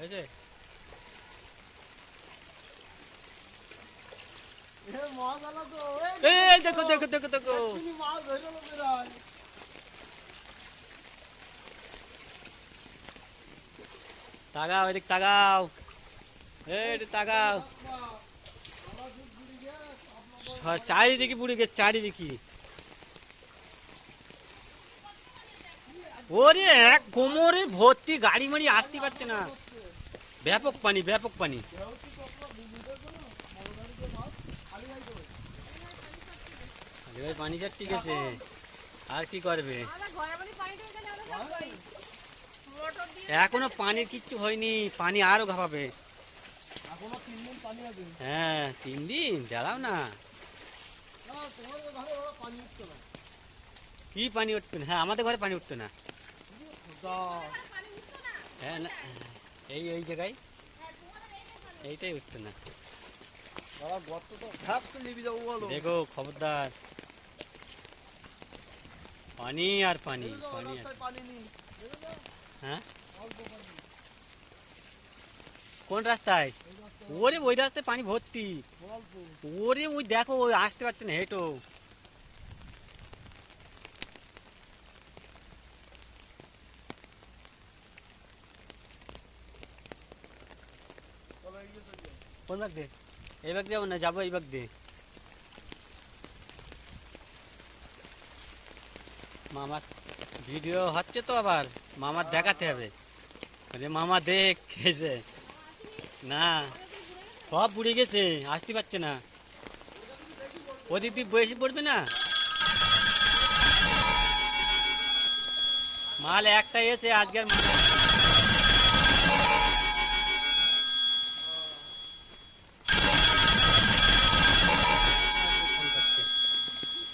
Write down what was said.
হয়েছে? এই দেখো দেখো দেখো দেখো, তাকাও এদিক তাকাও, এই তাকাও, চারিদিকে বুড়ি গেছে চারিদিকে। ওরে এক কোমরে ভর্তি, গাড়ি মাড়ি আসতে পারছে না, ব্যাপক পানি ব্যাপক পানি। পানি চার ঠিক আছে, আর কি করবে, এখনো পানির কিচ্ছু হয়নি, পানি আরো ঘাপাবে। হ্যাঁ 3 দিন দাঁড়াও না, কি পানি উঠতো না? হ্যাঁ আমাদের ঘরে পানি উঠতো না। হ্যাঁ না, এই এই জায়গায় এইটাই উঠতো না। দেখো খবরদার, পানি আর পানি পানি আর হ্যাঁ কোন রাস্তায়? ওরে ওই রাস্তায় পানি ভর্তি, ওরে ওই দেখো ওই আসতে পারছে না হেঁটো। কোন বাগ দে? এই বাগ যাবো না, যাবো এই বাগ দিয়ে। মামার ভিডিও হচ্ছে তো, আবার মামার দেখাতে হবে, মামা দেখ খেয়েছে না, সব বুড়ে গেছে, আসতে পারছে না। ওদিক দিয়ে বেশি পড়বে না, মাল একটা এসে আজকের